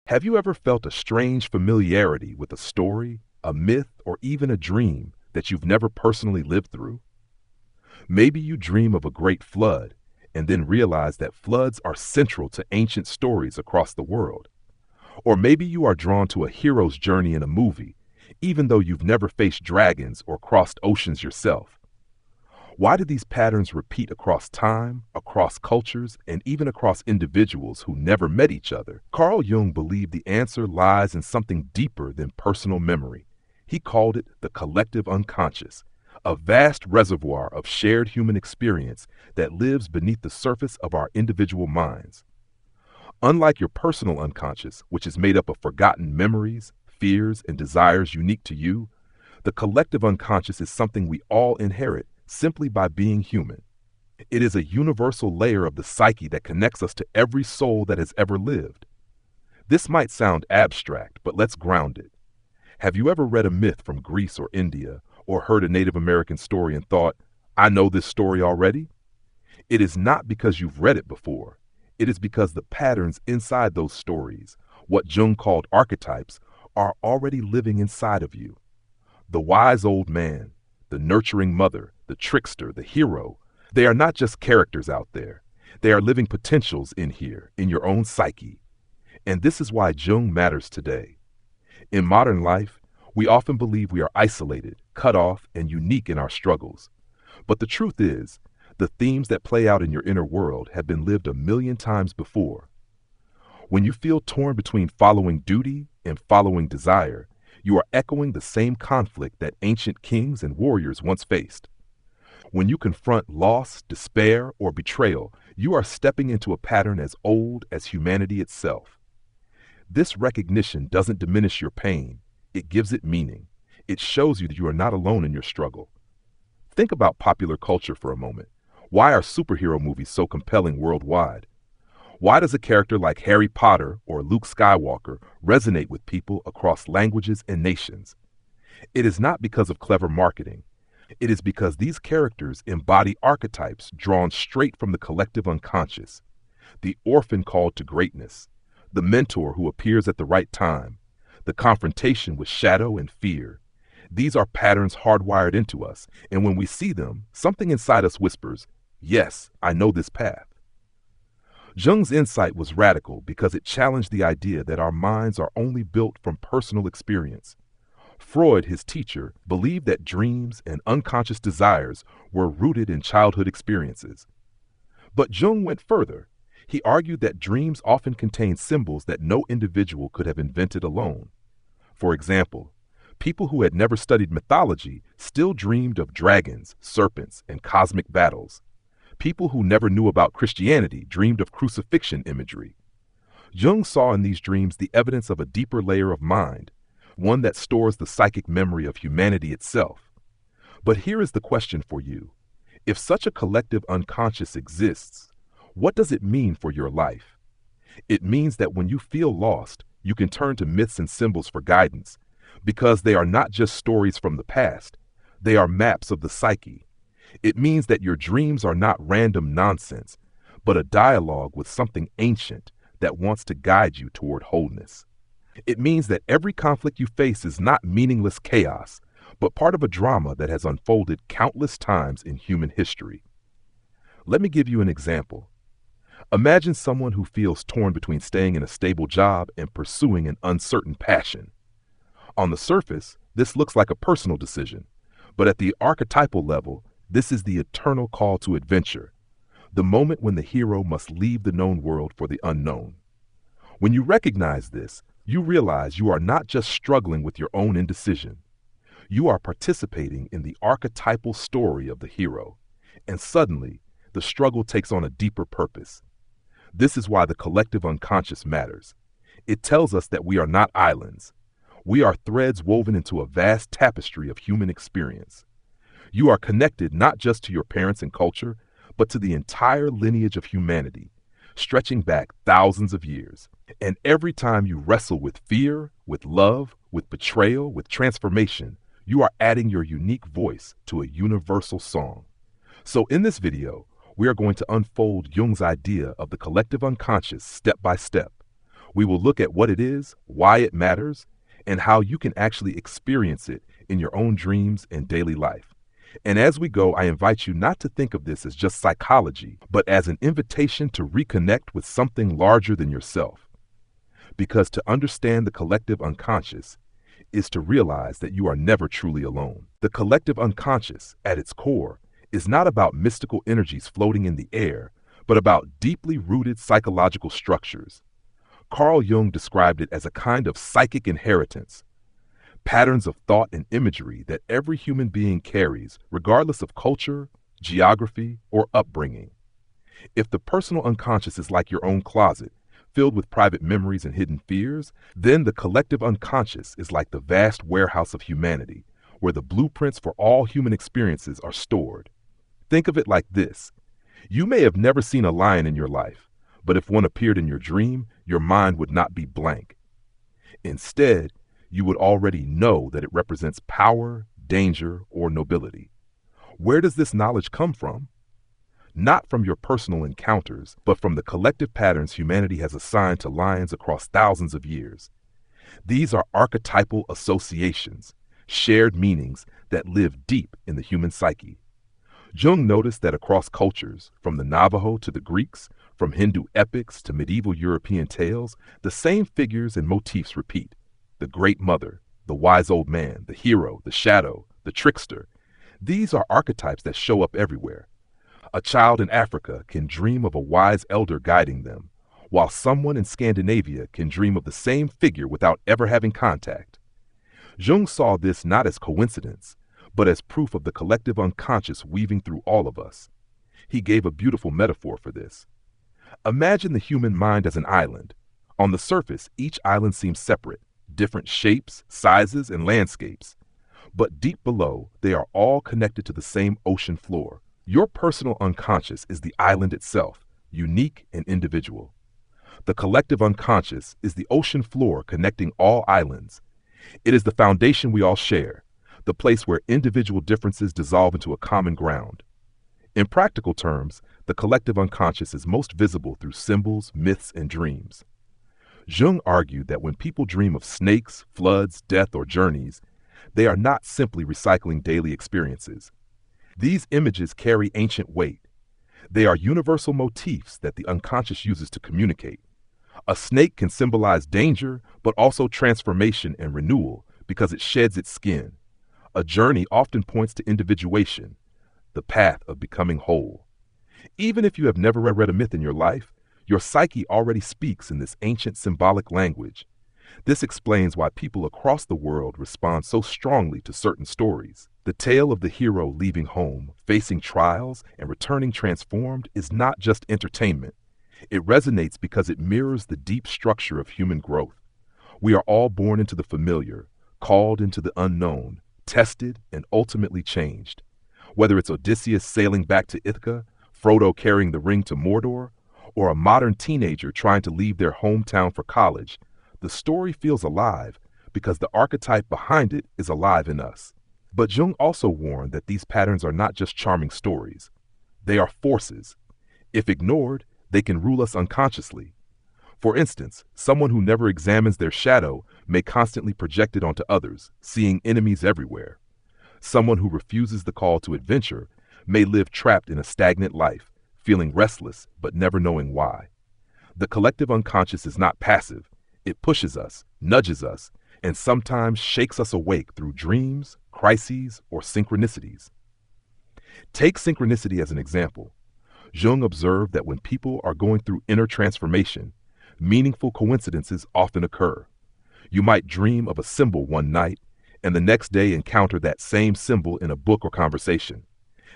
Have you ever felt a strange familiarity with a story, a myth, or even a dream that you've never personally lived through? Maybe you dream of a great flood and then realize that floods are central to ancient stories across the world. Or maybe you are drawn to a hero's journey in a movie, even though you've never faced dragons or crossed oceans yourself. Why do these patterns repeat across time, across cultures, and even across individuals who never met each other? Carl Jung believed the answer lies in something deeper than personal memory. He called it the collective unconscious, a vast reservoir of shared human experience that lives beneath the surface of our individual minds. Unlike your personal unconscious, which is made up of forgotten memories, fears, and desires unique to you, the collective unconscious is something we all inherit simply by being human. It is a universal layer of the psyche that connects us to every soul that has ever lived. This might sound abstract, but let's ground it. Have you ever read a myth from Greece or India, or heard a Native American story and thought, I know this story already? It is not because you've read it before. It is because the patterns inside those stories, what Jung called archetypes, are already living inside of you. The wise old man, the nurturing mother, the trickster, the hero, they are not just characters out there. They are living potentials in here, in your own psyche. And this is why Jung matters today. In modern life, we often believe we are isolated, cut off, and unique in our struggles. But the truth is, the themes that play out in your inner world have been lived 1,000,000 times before. When you feel torn between following duty and following desire, you are echoing the same conflict that ancient kings and warriors once faced. When you confront loss, despair, or betrayal, you are stepping into a pattern as old as humanity itself. This recognition doesn't diminish your pain, it gives it meaning. It shows you that you are not alone in your struggle. Think about popular culture for a moment. Why are superhero movies so compelling worldwide? Why does a character like Harry Potter or Luke Skywalker resonate with people across languages and nations? It is not because of clever marketing. It is because these characters embody archetypes drawn straight from the collective unconscious. The orphan called to greatness, the mentor who appears at the right time, the confrontation with shadow and fear. These are patterns hardwired into us, and when we see them, something inside us whispers, yes, I know this path. Jung's insight was radical because it challenged the idea that our minds are only built from personal experience. Freud, his teacher, believed that dreams and unconscious desires were rooted in childhood experiences. But Jung went further. He argued that dreams often contain symbols that no individual could have invented alone. For example, people who had never studied mythology still dreamed of dragons, serpents, and cosmic battles. People who never knew about Christianity dreamed of crucifixion imagery. Jung saw in these dreams the evidence of a deeper layer of mind, one that stores the psychic memory of humanity itself. But here is the question for you. If such a collective unconscious exists, what does it mean for your life? It means that when you feel lost, you can turn to myths and symbols for guidance, because they are not just stories from the past, they are maps of the psyche. It means that your dreams are not random nonsense, but a dialogue with something ancient that wants to guide you toward wholeness. It means that every conflict you face is not meaningless chaos, but part of a drama that has unfolded countless times in human history. Let me give you an example. Imagine someone who feels torn between staying in a stable job and pursuing an uncertain passion. On the surface, this looks like a personal decision, but at the archetypal level, this is the eternal call to adventure, the moment when the hero must leave the known world for the unknown. When you recognize this, you realize you are not just struggling with your own indecision. You are participating in the archetypal story of the hero, and suddenly, the struggle takes on a deeper purpose. This is why the collective unconscious matters. It tells us that we are not islands. We are threads woven into a vast tapestry of human experience. You are connected not just to your parents and culture, but to the entire lineage of humanity, stretching back thousands of years. And every time you wrestle with fear, with love, with betrayal, with transformation, you are adding your unique voice to a universal song. So in this video, we are going to unfold Jung's idea of the collective unconscious step by step. We will look at what it is, why it matters, and how you can actually experience it in your own dreams and daily life. And as we go, I invite you not to think of this as just psychology, but as an invitation to reconnect with something larger than yourself. Because to understand the collective unconscious is to realize that you are never truly alone. The collective unconscious, at its core, is not about mystical energies floating in the air, but about deeply rooted psychological structures. Carl Jung described it as a kind of psychic inheritance, patterns of thought and imagery that every human being carries, regardless of culture, geography, or upbringing. If the personal unconscious is like your own closet, filled with private memories and hidden fears, then the collective unconscious is like the vast warehouse of humanity, where the blueprints for all human experiences are stored. Think of it like this. You may have never seen a lion in your life, but if one appeared in your dream, your mind would not be blank. Instead, you would already know that it represents power, danger, or nobility. Where does this knowledge come from? Not from your personal encounters, but from the collective patterns humanity has assigned to lions across thousands of years. These are archetypal associations, shared meanings that live deep in the human psyche. Jung noticed that across cultures, from the Navajo to the Greeks, from Hindu epics to medieval European tales, the same figures and motifs repeat. The great mother, the wise old man, the hero, the shadow, the trickster. These are archetypes that show up everywhere. A child in Africa can dream of a wise elder guiding them, while someone in Scandinavia can dream of the same figure without ever having contact. Jung saw this not as coincidence, but as proof of the collective unconscious weaving through all of us. He gave a beautiful metaphor for this. Imagine the human mind as an island. On the surface, each island seems separate, different shapes, sizes, and landscapes. But deep below, they are all connected to the same ocean floor. Your personal unconscious is the island itself, unique and individual. The collective unconscious is the ocean floor connecting all islands. It is the foundation we all share, the place where individual differences dissolve into a common ground. In practical terms, the collective unconscious is most visible through symbols, myths, and dreams. Jung argued that when people dream of snakes, floods, death, or journeys, they are not simply recycling daily experiences. These images carry ancient weight. They are universal motifs that the unconscious uses to communicate. A snake can symbolize danger, but also transformation and renewal because it sheds its skin. A journey often points to individuation, the path of becoming whole. Even if you have never read a myth in your life, your psyche already speaks in this ancient symbolic language. This explains why people across the world respond so strongly to certain stories. The tale of the hero leaving home, facing trials, and returning transformed is not just entertainment. It resonates because it mirrors the deep structure of human growth. We are all born into the familiar, called into the unknown, tested, and ultimately changed. Whether it's Odysseus sailing back to Ithaca, Frodo carrying the ring to Mordor, or a modern teenager trying to leave their hometown for college, the story feels alive because the archetype behind it is alive in us. But Jung also warned that these patterns are not just charming stories. They are forces. If ignored, they can rule us unconsciously. For instance, someone who never examines their shadow may constantly project it onto others, seeing enemies everywhere. Someone who refuses the call to adventure may live trapped in a stagnant life, feeling restless but never knowing why. The collective unconscious is not passive. It pushes us, nudges us, and sometimes shakes us awake through dreams, crises, or synchronicities. Take synchronicity as an example. Jung observed that when people are going through inner transformation, meaningful coincidences often occur. You might dream of a symbol one night, and the next day encounter that same symbol in a book or conversation.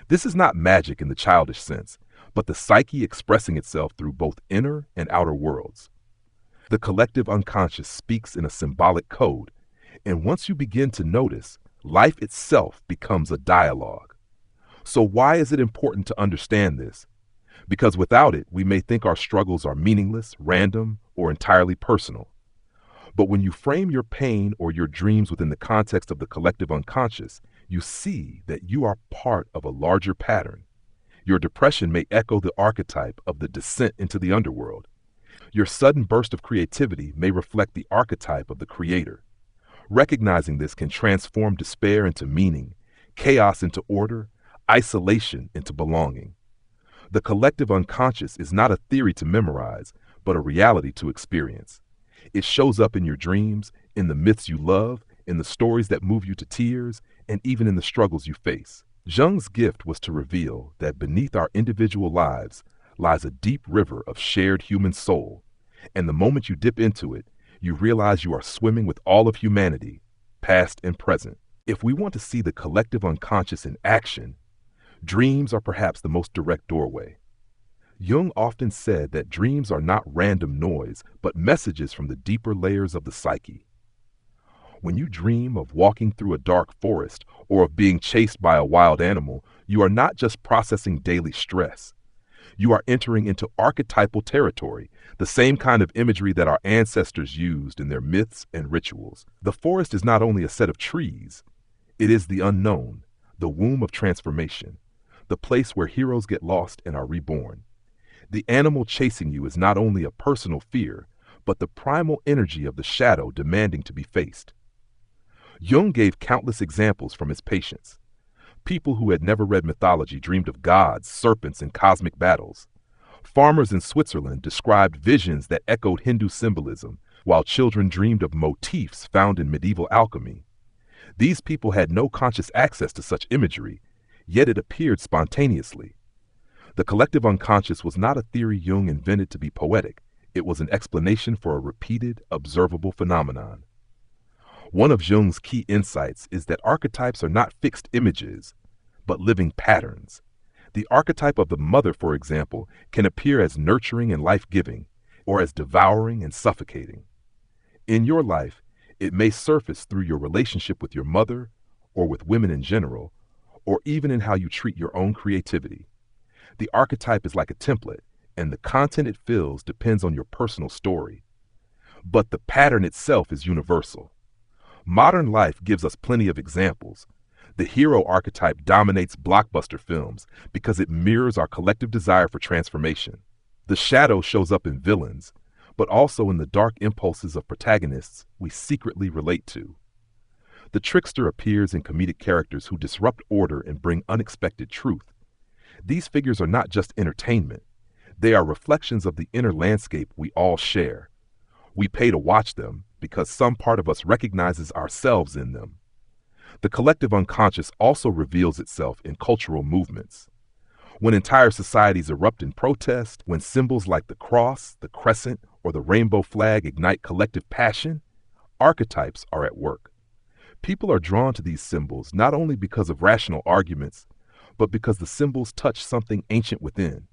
This is not magic in the childish sense, but the psyche expressing itself through both inner and outer worlds. The collective unconscious speaks in a symbolic code, and once you begin to notice, life itself becomes a dialogue. So why is it important to understand this? Because without it, we may think our struggles are meaningless, random, or entirely personal. But when you frame your pain or your dreams within the context of the collective unconscious, you see that you are part of a larger pattern. Your depression may echo the archetype of the descent into the underworld. Your sudden burst of creativity may reflect the archetype of the creator. Recognizing this can transform despair into meaning, chaos into order, isolation into belonging. The collective unconscious is not a theory to memorize, but a reality to experience. It shows up in your dreams, in the myths you love, in the stories that move you to tears, and even in the struggles you face. Jung's gift was to reveal that beneath our individual lives lies a deep river of shared human soul, and the moment you dip into it, you realize you are swimming with all of humanity, past and present. If we want to see the collective unconscious in action, dreams are perhaps the most direct doorway. Jung often said that dreams are not random noise, but messages from the deeper layers of the psyche. When you dream of walking through a dark forest or of being chased by a wild animal, you are not just processing daily stress. You are entering into archetypal territory, the same kind of imagery that our ancestors used in their myths and rituals. The forest is not only a set of trees, it is the unknown, the womb of transformation, the place where heroes get lost and are reborn. The animal chasing you is not only a personal fear, but the primal energy of the shadow demanding to be faced. Jung gave countless examples from his patients. People who had never read mythology dreamed of gods, serpents, and cosmic battles. Farmers in Switzerland described visions that echoed Hindu symbolism, while children dreamed of motifs found in medieval alchemy. These people had no conscious access to such imagery, yet it appeared spontaneously. The collective unconscious was not a theory Jung invented to be poetic. It was an explanation for a repeated, observable phenomenon. One of Jung's key insights is that archetypes are not fixed images, but living patterns. The archetype of the mother, for example, can appear as nurturing and life-giving, or as devouring and suffocating. In your life, it may surface through your relationship with your mother, or with women in general, or even in how you treat your own creativity. The archetype is like a template, and the content it fills depends on your personal story. But the pattern itself is universal. Modern life gives us plenty of examples. The hero archetype dominates blockbuster films because it mirrors our collective desire for transformation. The shadow shows up in villains, but also in the dark impulses of protagonists we secretly relate to. The trickster appears in comedic characters who disrupt order and bring unexpected truth. These figures are not just entertainment. They are reflections of the inner landscape we all share. We pay to watch them because some part of us recognizes ourselves in them. The collective unconscious also reveals itself in cultural movements. When entire societies erupt in protest, when symbols like the cross, the crescent, or the rainbow flag ignite collective passion, archetypes are at work. People are drawn to these symbols not only because of rational arguments, but because the symbols touch something ancient within.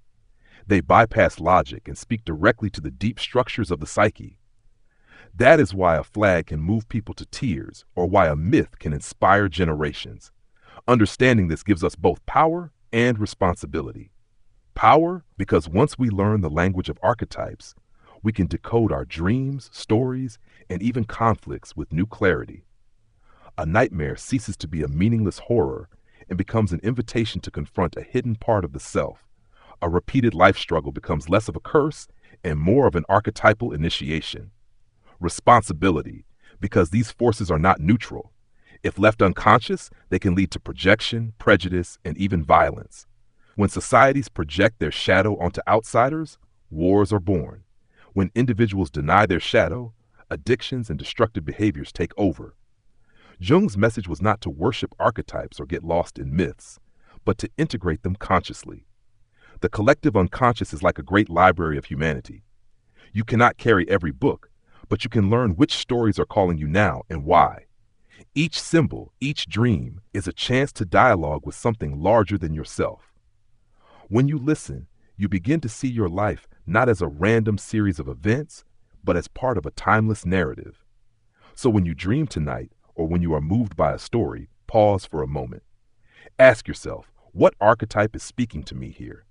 They bypass logic and speak directly to the deep structures of the psyche. That is why a flag can move people to tears, or why a myth can inspire generations. Understanding this gives us both power and responsibility. Power, because once we learn the language of archetypes, we can decode our dreams, stories, and even conflicts with new clarity. A nightmare ceases to be a meaningless horror and becomes an invitation to confront a hidden part of the self. A repeated life struggle becomes less of a curse and more of an archetypal initiation. Responsibility, because these forces are not neutral. If left unconscious, they can lead to projection, prejudice, and even violence. When societies project their shadow onto outsiders, wars are born. When individuals deny their shadow, addictions and destructive behaviors take over. Jung's message was not to worship archetypes or get lost in myths, but to integrate them consciously. The collective unconscious is like a great library of humanity. You cannot carry every book, but you can learn which stories are calling you now and why. Each symbol, each dream, is a chance to dialogue with something larger than yourself. When you listen, you begin to see your life not as a random series of events, but as part of a timeless narrative. So when you dream tonight, or when you are moved by a story, pause for a moment. Ask yourself, what archetype is speaking to me here?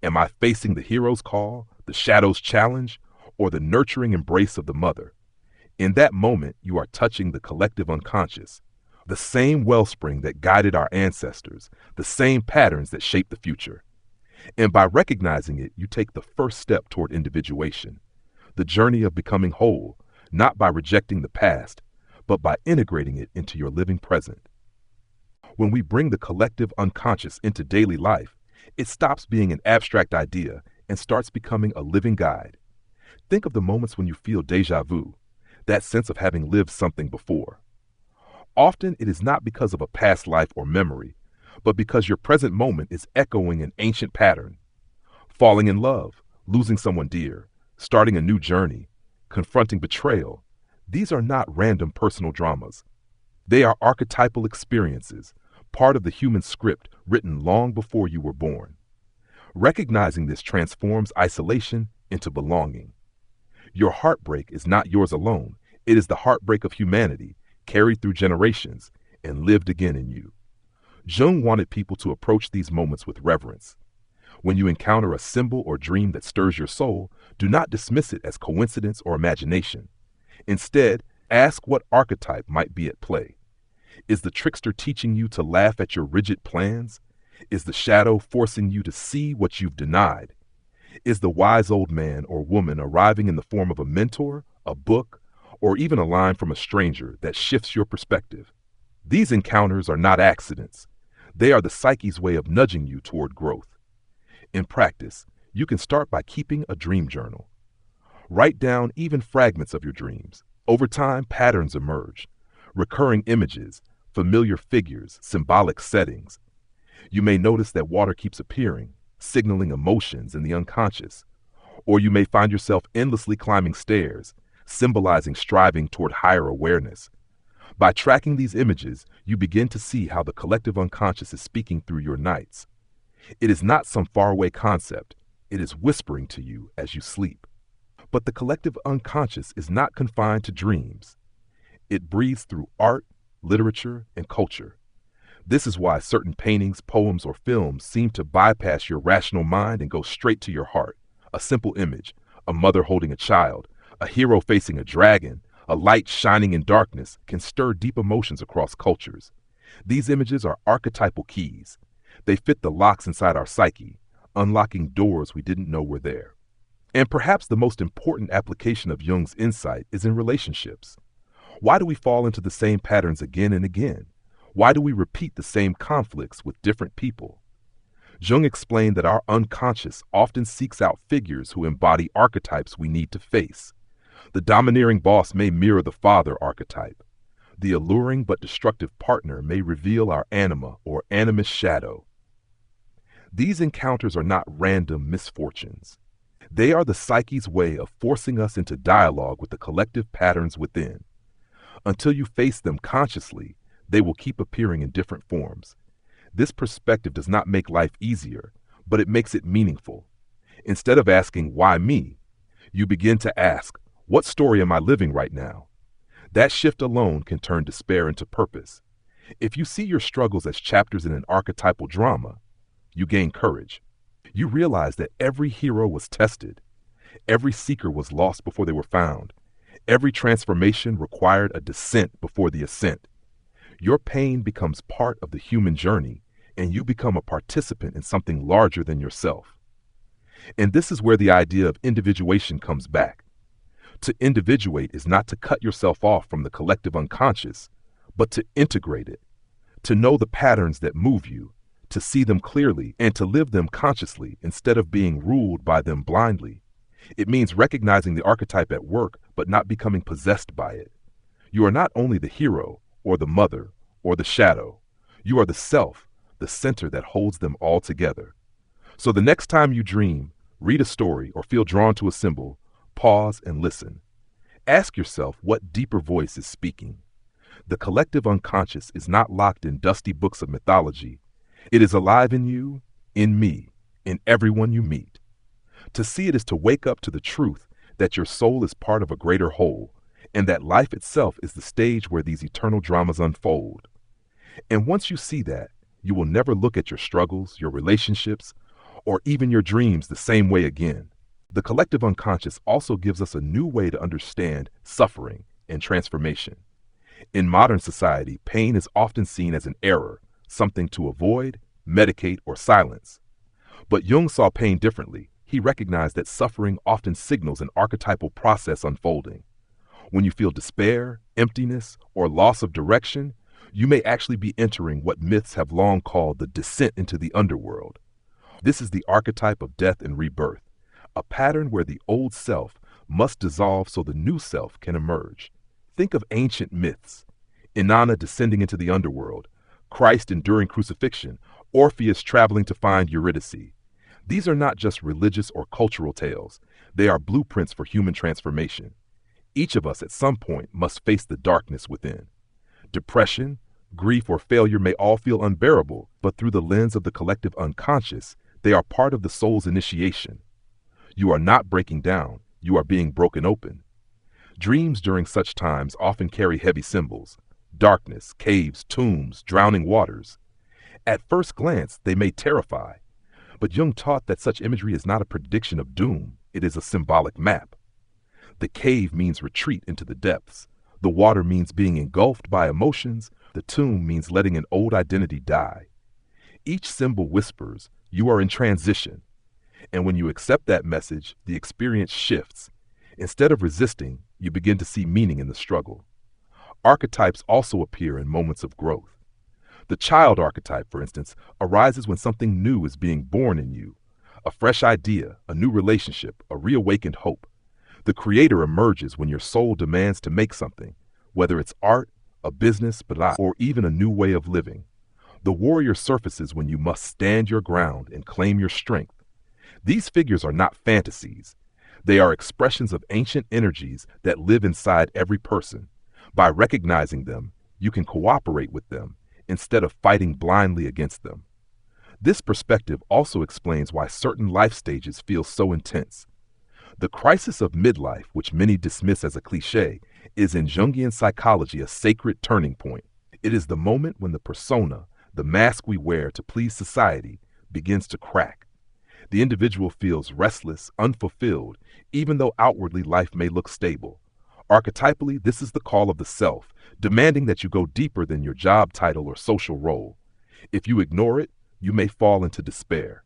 Am I facing the hero's call, the shadow's challenge, or the nurturing embrace of the mother? In that moment, you are touching the collective unconscious, the same wellspring that guided our ancestors, the same patterns that shape the future. And by recognizing it, you take the first step toward individuation, the journey of becoming whole, not by rejecting the past, but by integrating it into your living present. When we bring the collective unconscious into daily life, it stops being an abstract idea and starts becoming a living guide. Think of the moments when you feel déjà vu, that sense of having lived something before. Often it is not because of a past life or memory, but because your present moment is echoing an ancient pattern. Falling in love, losing someone dear, starting a new journey, confronting betrayal. These are not random personal dramas. They are archetypal experiences, part of the human script written long before you were born. Recognizing this transforms isolation into belonging. Your heartbreak is not yours alone. It is the heartbreak of humanity, carried through generations and lived again in you. Jung wanted people to approach these moments with reverence. When you encounter a symbol or dream that stirs your soul, do not dismiss it as coincidence or imagination. Instead, ask what archetype might be at play. Is the trickster teaching you to laugh at your rigid plans? Is the shadow forcing you to see what you've denied? Is the wise old man or woman arriving in the form of a mentor, a book, or even a line from a stranger that shifts your perspective? These encounters are not accidents. They are the psyche's way of nudging you toward growth. In practice, you can start by keeping a dream journal. Write down even fragments of your dreams. Over time, patterns emerge. Recurring images, familiar figures, symbolic settings. You may notice that water keeps appearing, signaling emotions in the unconscious. Or you may find yourself endlessly climbing stairs, symbolizing striving toward higher awareness. By tracking these images, you begin to see how the collective unconscious is speaking through your nights. It is not some faraway concept. It is whispering to you as you sleep. But the collective unconscious is not confined to dreams. It breathes through art, literature, and culture. This is why certain paintings, poems, or films seem to bypass your rational mind and go straight to your heart. A simple image, a mother holding a child, a hero facing a dragon, a light shining in darkness, can stir deep emotions across cultures. These images are archetypal keys. They fit the locks inside our psyche, unlocking doors we didn't know were there. And perhaps the most important application of Jung's insight is in relationships. Why do we fall into the same patterns again and again? Why do we repeat the same conflicts with different people? Jung explained that our unconscious often seeks out figures who embody archetypes we need to face. The domineering boss may mirror the father archetype. The alluring but destructive partner may reveal our anima or animus shadow. These encounters are not random misfortunes. They are the psyche's way of forcing us into dialogue with the collective patterns within. Until you face them consciously, they will keep appearing in different forms. This perspective does not make life easier, but it makes it meaningful. Instead of asking, "Why me?" you begin to ask, "What story am I living right now?" That shift alone can turn despair into purpose. If you see your struggles as chapters in an archetypal drama, you gain courage. You realize that every hero was tested. Every seeker was lost before they were found. Every transformation required a descent before the ascent. Your pain becomes part of the human journey, and you become a participant in something larger than yourself. And this is where the idea of individuation comes back. To individuate is not to cut yourself off from the collective unconscious, but to integrate it, to know the patterns that move you, to see them clearly, and to live them consciously instead of being ruled by them blindly. It means recognizing the archetype at work, but not becoming possessed by it. You are not only the hero, or the mother, or the shadow. You are the self, the center that holds them all together. So the next time you dream, read a story, or feel drawn to a symbol, pause and listen. Ask yourself what deeper voice is speaking. The collective unconscious is not locked in dusty books of mythology. It is alive in you, in me, in everyone you meet. To see it is to wake up to the truth that your soul is part of a greater whole, and that life itself is the stage where these eternal dramas unfold. And once you see that, you will never look at your struggles, your relationships, or even your dreams the same way again. The collective unconscious also gives us a new way to understand suffering and transformation. In modern society, pain is often seen as an error, something to avoid, medicate, or silence. But Jung saw pain differently. he recognized that suffering often signals an archetypal process unfolding. When you feel despair, emptiness, or loss of direction, you may actually be entering what myths have long called the descent into the underworld. This is the archetype of death and rebirth, a pattern where the old self must dissolve so the new self can emerge. Think of ancient myths: Inanna descending into the underworld, Christ enduring crucifixion, Orpheus traveling to find Eurydice. These are not just religious or cultural tales. They are blueprints for human transformation. Each of us at some point must face the darkness within. Depression, grief, or failure may all feel unbearable, but through the lens of the collective unconscious, they are part of the soul's initiation. You are not breaking down, you are being broken open. Dreams during such times often carry heavy symbols: darkness, caves, tombs, drowning waters. At first glance, they may terrify, but Jung taught that such imagery is not a prediction of doom, it is a symbolic map. The cave means retreat into the depths. The water means being engulfed by emotions. The tomb means letting an old identity die. Each symbol whispers, you are in transition. And when you accept that message, the experience shifts. Instead of resisting, you begin to see meaning in the struggle. Archetypes also appear in moments of growth. The child archetype, for instance, arises when something new is being born in you. A fresh idea, a new relationship, a reawakened hope. The creator emerges when your soul demands to make something, whether it's art, a business, or even a new way of living. The warrior surfaces when you must stand your ground and claim your strength. These figures are not fantasies. They are expressions of ancient energies that live inside every person. By recognizing them, you can cooperate with them instead of fighting blindly against them. This perspective also explains why certain life stages feel so intense. The crisis of midlife, which many dismiss as a cliché, is in Jungian psychology a sacred turning point. It is the moment when the persona, the mask we wear to please society, begins to crack. The individual feels restless, unfulfilled, even though outwardly life may look stable. Archetypally, this is the call of the self, demanding that you go deeper than your job title or social role. If you ignore it, you may fall into despair.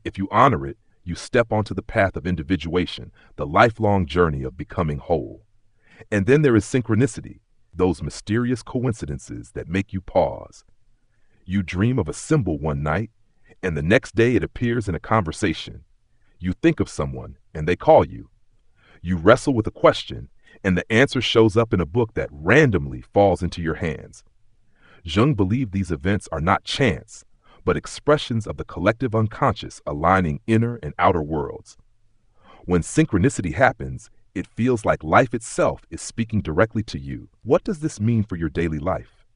If you honor it, you step onto the path of individuation, the lifelong journey of becoming whole. And then there is synchronicity, those mysterious coincidences that make you pause. You dream of a symbol one night, and the next day it appears in a conversation. You think of someone, and they call you. You wrestle with a question, and the answer shows up in a book that randomly falls into your hands. Jung believed these events are not chance, but expressions of the collective unconscious aligning inner and outer worlds. When synchronicity happens, it feels like life itself is speaking directly to you. What does this mean for your daily life?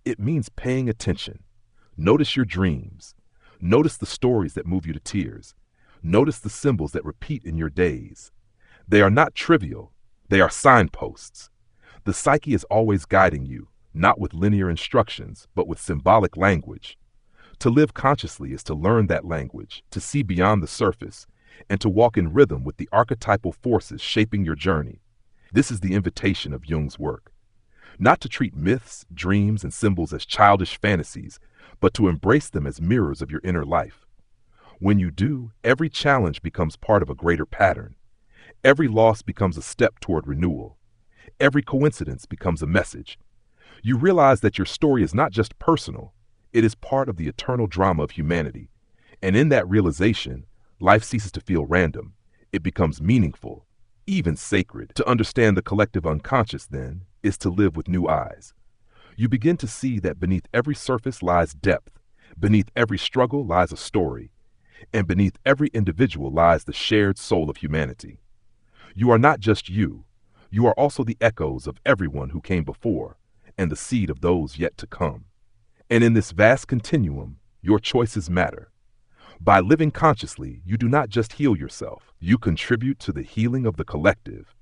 It means paying attention. Notice your dreams. Notice the stories that move you to tears. Notice the symbols that repeat in your days. They are not trivial. They are signposts. The psyche is always guiding you, not with linear instructions, but with symbolic language. To live consciously is to learn that language, to see beyond the surface, and to walk in rhythm with the archetypal forces shaping your journey. This is the invitation of Jung's work. Not to treat myths, dreams, and symbols as childish fantasies, but to embrace them as mirrors of your inner life. When you do, every challenge becomes part of a greater pattern. Every loss becomes a step toward renewal. Every coincidence becomes a message. You realize that your story is not just personal, it is part of the eternal drama of humanity. And in that realization, life ceases to feel random. It becomes meaningful, even sacred. To understand the collective unconscious, then, is to live with new eyes. You begin to see that beneath every surface lies depth, beneath every struggle lies a story, and beneath every individual lies the shared soul of humanity. You are not just you. You are also the echoes of everyone who came before, and the seed of those yet to come. And in this vast continuum, your choices matter. By living consciously, you do not just heal yourself, you contribute to the healing of the collective.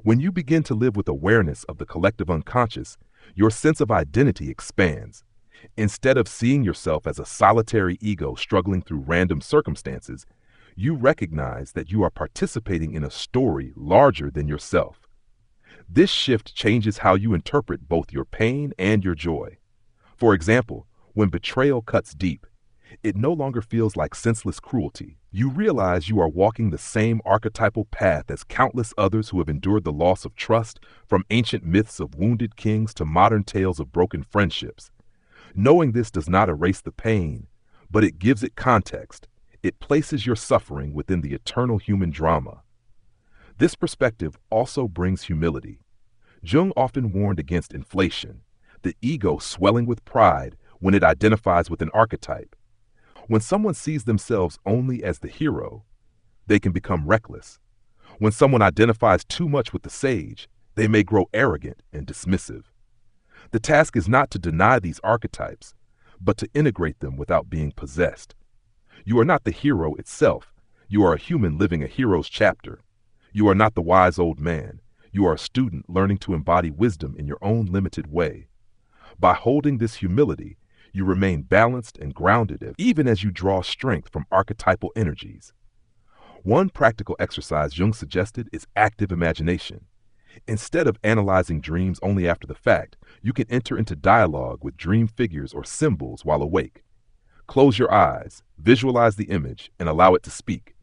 When you begin to live with awareness of the collective unconscious, your sense of identity expands. Instead of seeing yourself as a solitary ego struggling through random circumstances, you recognize that you are participating in a story larger than yourself. This shift changes how you interpret both your pain and your joy. For example, when betrayal cuts deep, It no longer feels like senseless cruelty. You realize you are walking the same archetypal path as countless others who have endured the loss of trust, from ancient myths of wounded kings to modern tales of broken friendships. Knowing this does not erase the pain, but it gives it context. It places your suffering within the eternal human drama. This perspective also brings humility. Jung often warned against inflation, the ego swelling with pride when it identifies with an archetype. When someone sees themselves only as the hero, they can become reckless. When someone identifies too much with the sage, they may grow arrogant and dismissive. The task is not to deny these archetypes, but to integrate them without being possessed. You are not the hero itself. You are a human living a hero's chapter. You are not the wise old man. You are a student learning to embody wisdom in your own limited way. By holding this humility, you remain balanced and grounded even as you draw strength from archetypal energies. One practical exercise Jung suggested is active imagination. Instead of analyzing dreams only after the fact, you can enter into dialogue with dream figures or symbols while awake. Close your eyes, visualize the image, and allow it to speak.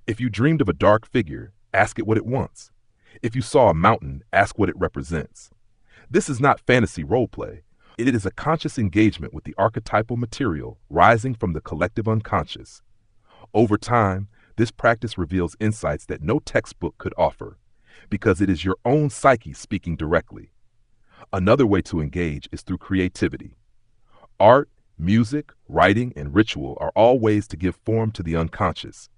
If you dreamed of a dark figure, ask it what it wants. If you saw a mountain, ask what it represents. This is not fantasy roleplay. It is a conscious engagement with the archetypal material rising from the collective unconscious. Over time, this practice reveals insights that no textbook could offer, because it is your own psyche speaking directly. Another way to engage is through creativity. Art, music, writing, and ritual are all ways to give form to the unconscious.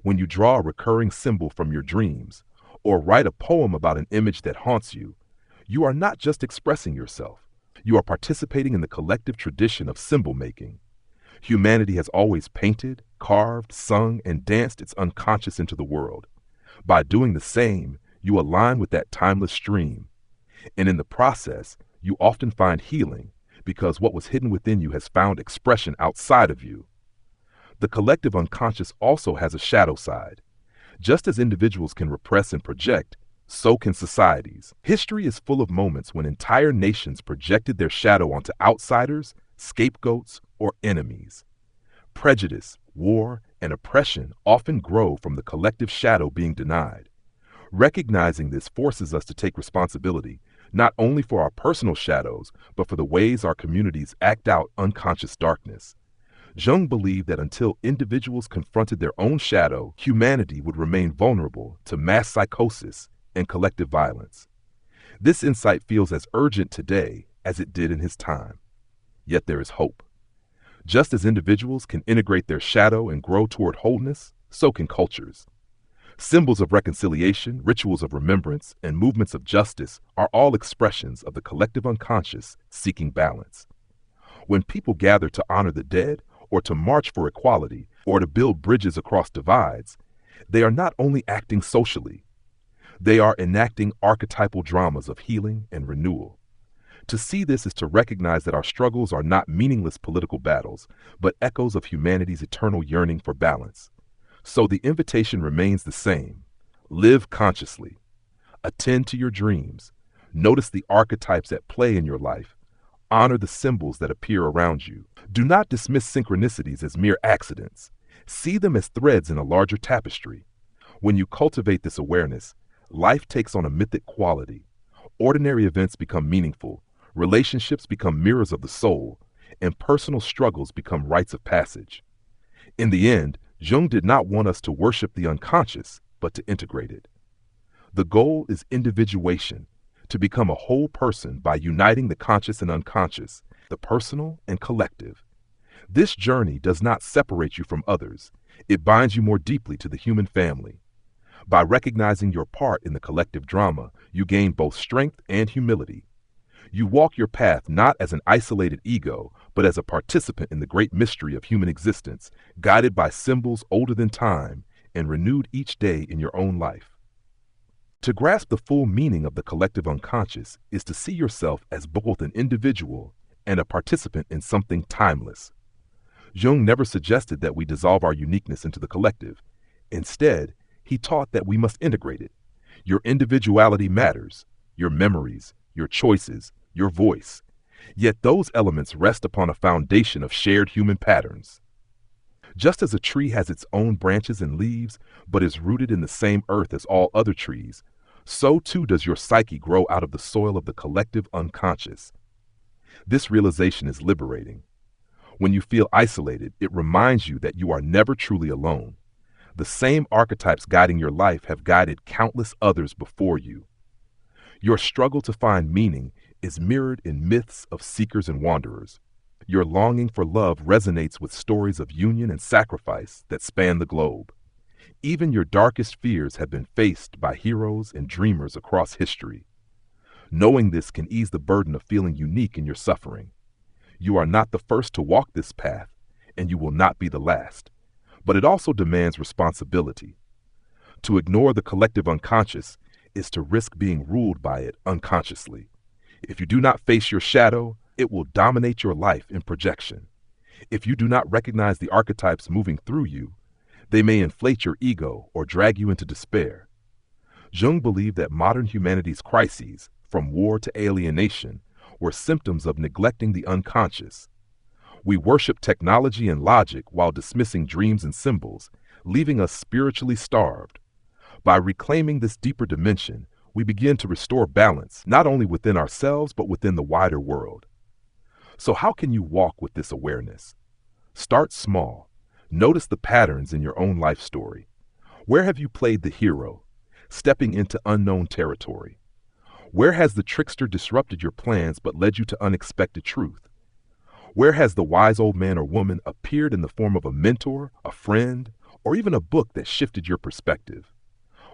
When you draw a recurring symbol from your dreams, or write a poem about an image that haunts you, you are not just expressing yourself. You are participating in the collective tradition of symbol making. Humanity has always painted, carved, sung, and danced its unconscious into the world. By doing the same, you align with that timeless stream. And in the process, you often find healing, because what was hidden within you has found expression outside of you. The collective unconscious also has a shadow side. Just as individuals can repress and project, so can societies. History is full of moments when entire nations projected their shadow onto outsiders, scapegoats, or enemies. Prejudice, war, and oppression often grow from the collective shadow being denied. Recognizing this forces us to take responsibility, not only for our personal shadows, but for the ways our communities act out unconscious darkness. Jung believed that until individuals confronted their own shadow, humanity would remain vulnerable to mass psychosis and collective violence. This insight feels as urgent today as it did in his time. Yet there is hope. Just as individuals can integrate their shadow and grow toward wholeness, so can cultures. Symbols of reconciliation, rituals of remembrance, and movements of justice are all expressions of the collective unconscious seeking balance. When people gather to honor the dead, or to march for equality, or to build bridges across divides, they are not only acting socially, they are enacting archetypal dramas of healing and renewal. To see this is to recognize that our struggles are not meaningless political battles, but echoes of humanity's eternal yearning for balance. So the invitation remains the same. Live consciously. Attend to your dreams. Notice the archetypes at play in your life. Honor the symbols that appear around you. Do not dismiss synchronicities as mere accidents. See them as threads in a larger tapestry. When you cultivate this awareness, life takes on a mythic quality. Ordinary events become meaningful, relationships become mirrors of the soul, and personal struggles become rites of passage. In the end, Jung did not want us to worship the unconscious, but to integrate it. The goal is individuation, to become a whole person by uniting the conscious and unconscious, the personal and collective. This journey does not separate you from others. It binds you more deeply to the human family. By recognizing your part in the collective drama, you gain both strength and humility. You walk your path not as an isolated ego, but as a participant in the great mystery of human existence, guided by symbols older than time and renewed each day in your own life. To grasp the full meaning of the collective unconscious is to see yourself as both an individual and a participant in something timeless. Jung never suggested that we dissolve our uniqueness into the collective. Instead, he taught that we must integrate it. Your individuality matters, your memories, your choices, your voice. Yet those elements rest upon a foundation of shared human patterns. Just as a tree has its own branches and leaves, but is rooted in the same earth as all other trees, so too does your psyche grow out of the soil of the collective unconscious. This realization is liberating. When you feel isolated, it reminds you that you are never truly alone. The same archetypes guiding your life have guided countless others before you. Your struggle to find meaning is mirrored in myths of seekers and wanderers. Your longing for love resonates with stories of union and sacrifice that span the globe. Even your darkest fears have been faced by heroes and dreamers across history. Knowing this can ease the burden of feeling unique in your suffering. You are not the first to walk this path, and you will not be the last. But it also demands responsibility. To ignore the collective unconscious is to risk being ruled by it unconsciously. If you do not face your shadow, it will dominate your life in projection. If you do not recognize the archetypes moving through you, they may inflate your ego or drag you into despair. Jung believed that modern humanity's crises, from war to alienation, were symptoms of neglecting the unconscious. We worship technology and logic while dismissing dreams and symbols, leaving us spiritually starved. By reclaiming this deeper dimension, we begin to restore balance, not only within ourselves, but within the wider world. So how can you walk with this awareness? Start small. Notice the patterns in your own life story. Where have you played the hero, stepping into unknown territory? Where has the trickster disrupted your plans but led you to unexpected truth? Where has the wise old man or woman appeared in the form of a mentor, a friend, or even a book that shifted your perspective?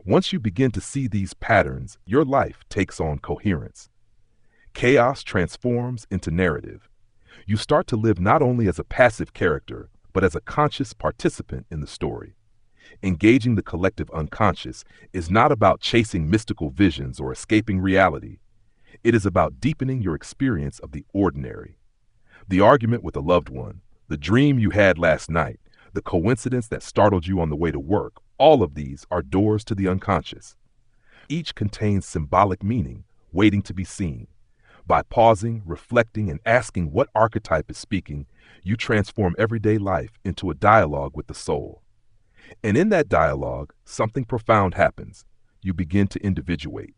Once you begin to see these patterns, your life takes on coherence. Chaos transforms into narrative. You start to live not only as a passive character, but as a conscious participant in the story. Engaging the collective unconscious is not about chasing mystical visions or escaping reality. It is about deepening your experience of the ordinary. The argument with a loved one, the dream you had last night, the coincidence that startled you on the way to work, all of these are doors to the unconscious. Each contains symbolic meaning, waiting to be seen. By pausing, reflecting, and asking what archetype is speaking, you transform everyday life into a dialogue with the soul. And in that dialogue, something profound happens. You begin to individuate.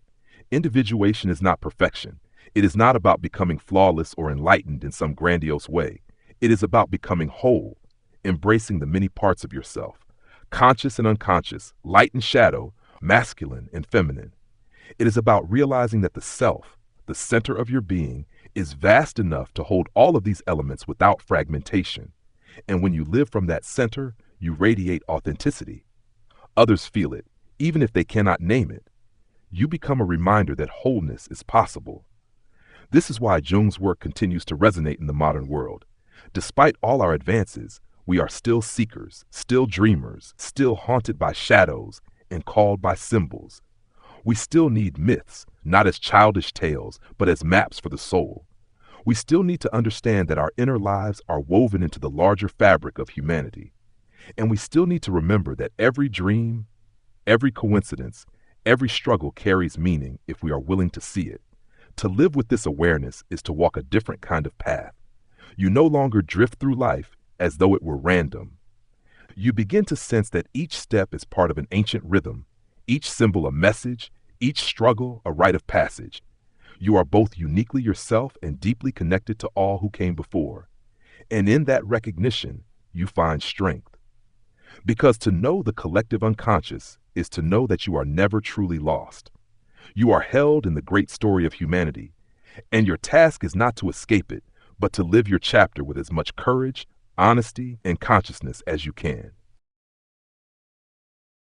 Individuation is not perfection. It is not about becoming flawless or enlightened in some grandiose way. It is about becoming whole, embracing the many parts of yourself, conscious and unconscious, light and shadow, masculine and feminine. It is about realizing that the self, the center of your being, is vast enough to hold all of these elements without fragmentation. And when you live from that center, you radiate authenticity. Others feel it, even if they cannot name it. You become a reminder that wholeness is possible. This is why Jung's work continues to resonate in the modern world. Despite all our advances, we are still seekers, still dreamers, still haunted by shadows and called by symbols. We still need myths, not as childish tales, but as maps for the soul. We still need to understand that our inner lives are woven into the larger fabric of humanity. And we still need to remember that every dream, every coincidence, every struggle carries meaning if we are willing to see it. To live with this awareness is to walk a different kind of path. You no longer drift through life as though it were random. You begin to sense that each step is part of an ancient rhythm, each symbol a message, each struggle a rite of passage. You are both uniquely yourself and deeply connected to all who came before. And in that recognition, you find strength. Because to know the collective unconscious is to know that you are never truly lost. You are held in the great story of humanity, and your task is not to escape it, but to live your chapter with as much courage, honesty, and consciousness as you can.